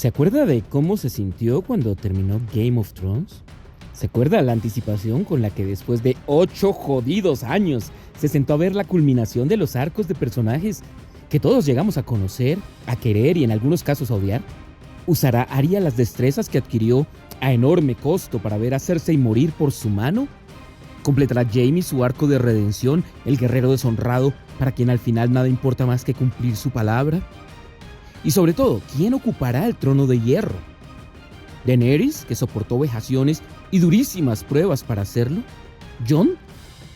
¿Se acuerda de cómo se sintió cuando terminó Game of Thrones? ¿Se acuerda la anticipación con la que después de 8 jodidos años se sentó a ver la culminación de los arcos de personajes que todos llegamos a conocer, a querer y en algunos casos a odiar? ¿Usará Arya las destrezas que adquirió a enorme costo para ver a Cersei morir por su mano? ¿Completará Jaime su arco de redención, el guerrero deshonrado para quien al final nada importa más que cumplir su palabra? Y sobre todo, ¿quién ocupará el trono de hierro? ¿Daenerys, que soportó vejaciones y durísimas pruebas para hacerlo? ¿Jon,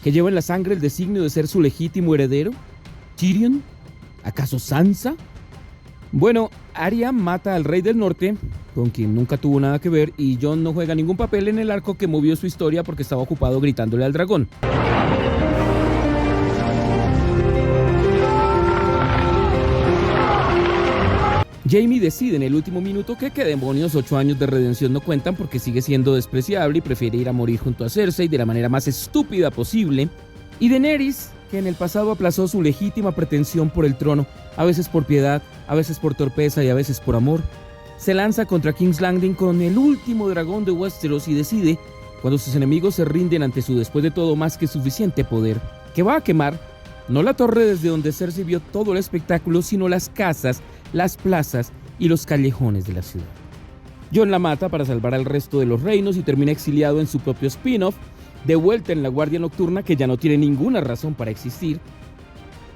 que lleva en la sangre el designio de ser su legítimo heredero? ¿Tyrion? ¿Acaso Sansa? Bueno, Arya mata al rey del norte, con quien nunca tuvo nada que ver, y Jon no juega ningún papel en el arco que movió su historia porque estaba ocupado gritándole al dragón. Jaime decide en el último minuto que demonios 8 años de redención no cuentan porque sigue siendo despreciable y prefiere ir a morir junto a Cersei de la manera más estúpida posible. Y Daenerys, que en el pasado aplazó su legítima pretensión por el trono, a veces por piedad, a veces por torpeza y a veces por amor, se lanza contra King's Landing con el último dragón de Westeros y decide, cuando sus enemigos se rinden ante su después de todo más que suficiente poder, que va a quemar no la torre desde donde Cersei vio todo el espectáculo, sino las casas, las plazas y los callejones de la ciudad. Jon la mata para salvar al resto de los reinos y termina exiliado en su propio spin-off, de vuelta en la Guardia Nocturna que ya no tiene ninguna razón para existir.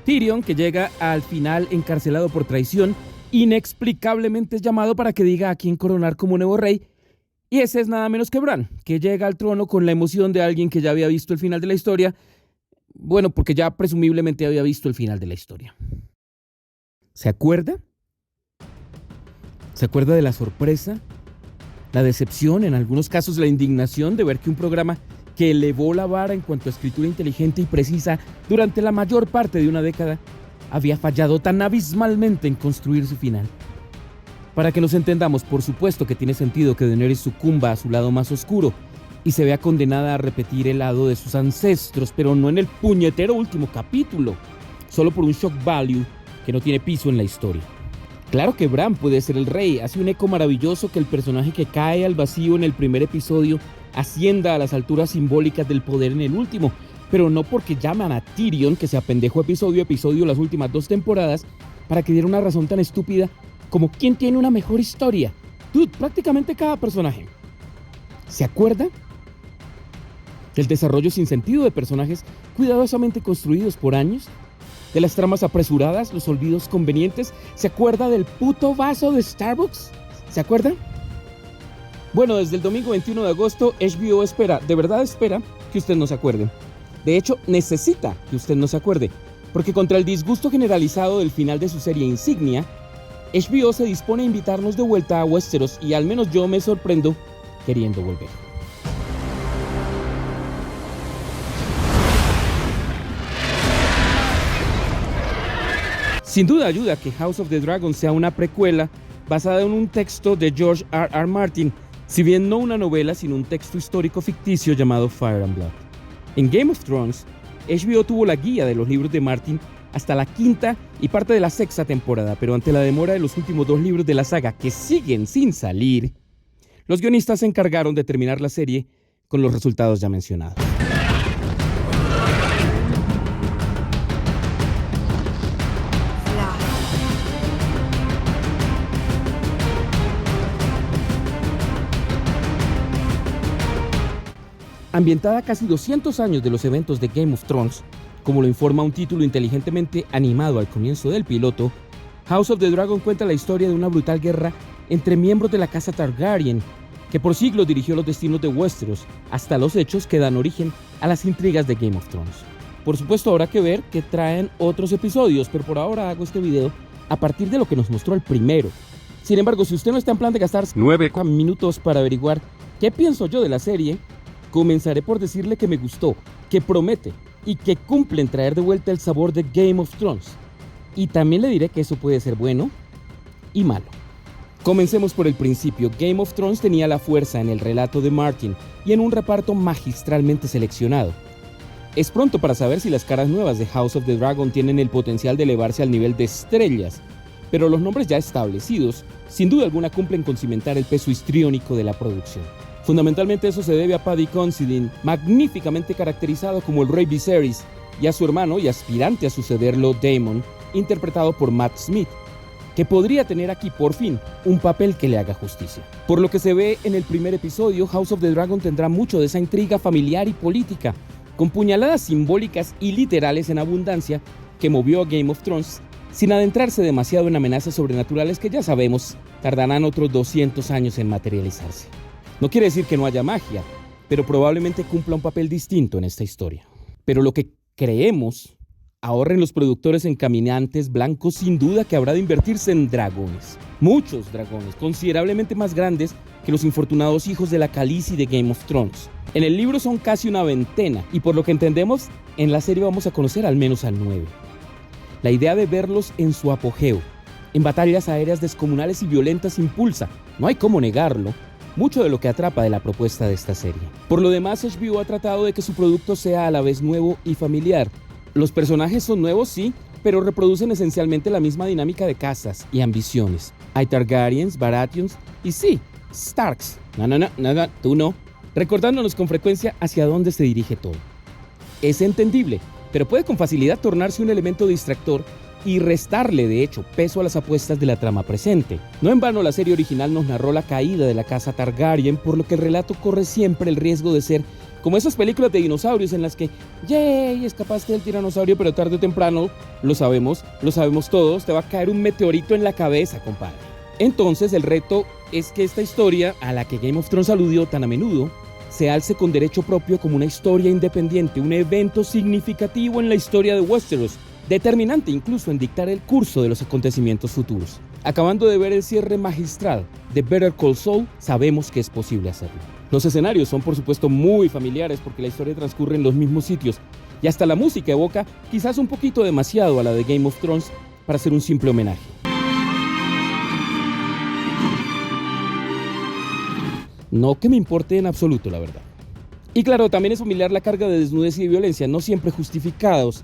Tyrion, que llega al final encarcelado por traición, inexplicablemente es llamado para que diga a quién coronar como nuevo rey, y ese es nada menos que Bran, que llega al trono con la emoción de alguien que ya había visto el final de la historia, bueno, porque ya presumiblemente había visto el final de la historia. ¿Se acuerda? ¿Se acuerda de la sorpresa, la decepción, en algunos casos la indignación de ver que un programa que elevó la vara en cuanto a escritura inteligente y precisa durante la mayor parte de una década había fallado tan abismalmente en construir su final? Para que nos entendamos, por supuesto que tiene sentido que Daenerys sucumba a su lado más oscuro y se vea condenada a repetir el lado de sus ancestros, pero no en el puñetero último capítulo, solo por un shock value que no tiene piso en la historia. Claro que Bran puede ser el rey, hace un eco maravilloso que el personaje que cae al vacío en el primer episodio ascienda a las alturas simbólicas del poder en el último, pero no porque llaman a Tyrion, que se apendejó episodio a episodio las últimas 2 temporadas, para que diera una razón tan estúpida como quién tiene una mejor historia. Dude, prácticamente cada personaje. ¿Se acuerda? Del desarrollo sin sentido de personajes cuidadosamente construidos por años, de las tramas apresuradas, los olvidos convenientes. ¿Se acuerda del puto vaso de Starbucks? ¿Se acuerda? Bueno, desde el domingo 21 de agosto, HBO espera, de verdad espera, que usted no se acuerde. De hecho, necesita que usted no se acuerde, porque contra el disgusto generalizado del final de su serie insignia, HBO se dispone a invitarnos de vuelta a Westeros y al menos yo me sorprendo queriendo volver. Sin duda ayuda que House of the Dragon sea una precuela basada en un texto de George R.R. Martin, si bien no una novela, sino un texto histórico ficticio llamado Fire and Blood. En Game of Thrones, HBO tuvo la guía de los libros de Martin hasta la 5ª y parte de la 6ª temporada, pero ante la demora de los últimos 2 libros de la saga que siguen sin salir, los guionistas se encargaron de terminar la serie con los resultados ya mencionados. Ambientada casi 200 años de los eventos de Game of Thrones, como lo informa un título inteligentemente animado al comienzo del piloto, House of the Dragon cuenta la historia de una brutal guerra entre miembros de la casa Targaryen, que por siglos dirigió los destinos de Westeros, hasta los hechos que dan origen a las intrigas de Game of Thrones. Por supuesto habrá que ver que traen otros episodios, pero por ahora hago este video a partir de lo que nos mostró el primero. Sin embargo, si usted no está en plan de gastar 9 minutos para averiguar qué pienso yo de la serie, comenzaré por decirle que me gustó, que promete y que cumple en traer de vuelta el sabor de Game of Thrones. Y también le diré que eso puede ser bueno y malo. Comencemos por el principio. Game of Thrones tenía la fuerza en el relato de Martin y en un reparto magistralmente seleccionado. Es pronto para saber si las caras nuevas de House of the Dragon tienen el potencial de elevarse al nivel de estrellas, pero los nombres ya establecidos sin duda alguna cumplen con cimentar el peso histriónico de la producción. Fundamentalmente eso se debe a Paddy Considine, magníficamente caracterizado como el Rey Viserys, y a su hermano y aspirante a sucederlo Daemon, interpretado por Matt Smith, que podría tener aquí por fin un papel que le haga justicia. Por lo que se ve en el primer episodio, House of the Dragon tendrá mucho de esa intriga familiar y política, con puñaladas simbólicas y literales en abundancia que movió a Game of Thrones, sin adentrarse demasiado en amenazas sobrenaturales que ya sabemos tardarán otros 200 años en materializarse. No quiere decir que no haya magia, pero probablemente cumpla un papel distinto en esta historia. Pero lo que creemos, ahorren los productores en caminantes blancos, sin duda que habrá de invertirse en dragones. Muchos dragones, considerablemente más grandes que los infortunados hijos de la Khaleesi de Game of Thrones. En el libro son casi una veintena, y por lo que entendemos, en la serie vamos a conocer al menos a 9. La idea de verlos en su apogeo, en batallas aéreas descomunales y violentas impulsa, no hay cómo negarlo, mucho de lo que atrapa de la propuesta de esta serie. Por lo demás, HBO ha tratado de que su producto sea a la vez nuevo y familiar. Los personajes son nuevos, sí, pero reproducen esencialmente la misma dinámica de casas y ambiciones. Hay Targaryens, Baratheons y sí, Starks. No, tú no. Recordándonos con frecuencia hacia dónde se dirige todo. Es entendible, pero puede con facilidad tornarse un elemento distractor y restarle, de hecho, peso a las apuestas de la trama presente. No en vano la serie original nos narró la caída de la casa Targaryen, por lo que el relato corre siempre el riesgo de ser como esas películas de dinosaurios en las que ¡yay! Escapaste del tiranosaurio, pero tarde o temprano, lo sabemos todos, te va a caer un meteorito en la cabeza, compadre. Entonces el reto es que esta historia, a la que Game of Thrones aludió tan a menudo, se alce con derecho propio como una historia independiente, un evento significativo en la historia de Westeros, determinante incluso en dictar el curso de los acontecimientos futuros. Acabando de ver el cierre magistral de Better Call Saul, sabemos que es posible hacerlo. Los escenarios son por supuesto muy familiares porque la historia transcurre en los mismos sitios y hasta la música evoca quizás un poquito demasiado a la de Game of Thrones para hacer un simple homenaje. No que me importe en absoluto, la verdad. Y claro, también es familiar la carga de desnudez y de violencia, no siempre justificados.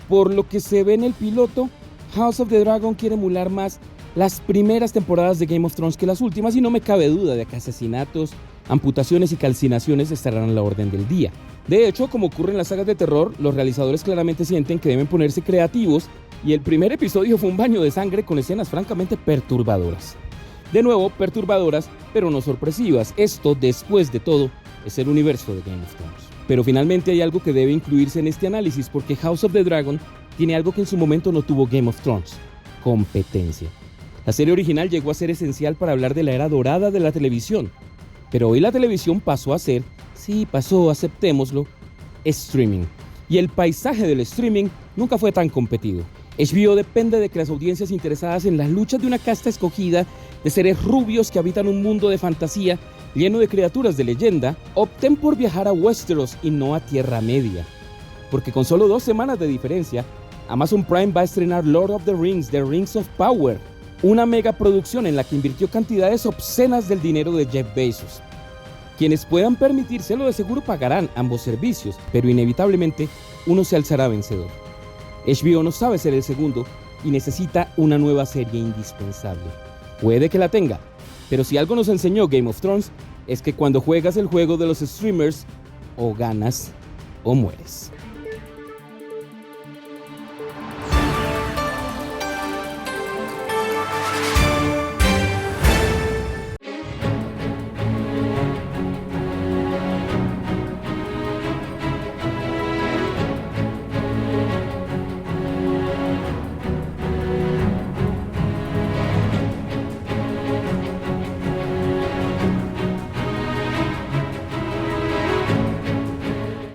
Por lo que se ve en el piloto, House of the Dragon quiere emular más las primeras temporadas de Game of Thrones que las últimas, y no me cabe duda de que asesinatos, amputaciones y calcinaciones estarán a la orden del día. De hecho, como ocurre en las sagas de terror, los realizadores claramente sienten que deben ponerse creativos, y el primer episodio fue un baño de sangre con escenas francamente perturbadoras. De nuevo, perturbadoras, pero no sorpresivas. Esto, después de todo, es el universo de Game of Thrones. Pero finalmente hay algo que debe incluirse en este análisis, porque House of the Dragon tiene algo que en su momento no tuvo Game of Thrones: competencia. La serie original llegó a ser esencial para hablar de la era dorada de la televisión, pero hoy la televisión pasó a ser, sí pasó, aceptémoslo, streaming. Y el paisaje del streaming nunca fue tan competido. HBO depende de que las audiencias interesadas en las luchas de una casta escogida, de seres rubios que habitan un mundo de fantasía lleno de criaturas de leyenda, opten por viajar a Westeros y no a Tierra Media. Porque con solo 2 semanas de diferencia, Amazon Prime va a estrenar Lord of the Rings, The Rings of Power, una megaproducción en la que invirtió cantidades obscenas del dinero de Jeff Bezos. Quienes puedan permitírselo de seguro pagarán ambos servicios, pero inevitablemente uno se alzará vencedor. HBO no sabe ser el segundo y necesita una nueva serie indispensable. Puede que la tenga, pero si algo nos enseñó Game of Thrones es que cuando juegas el juego de los streamers, o ganas o mueres.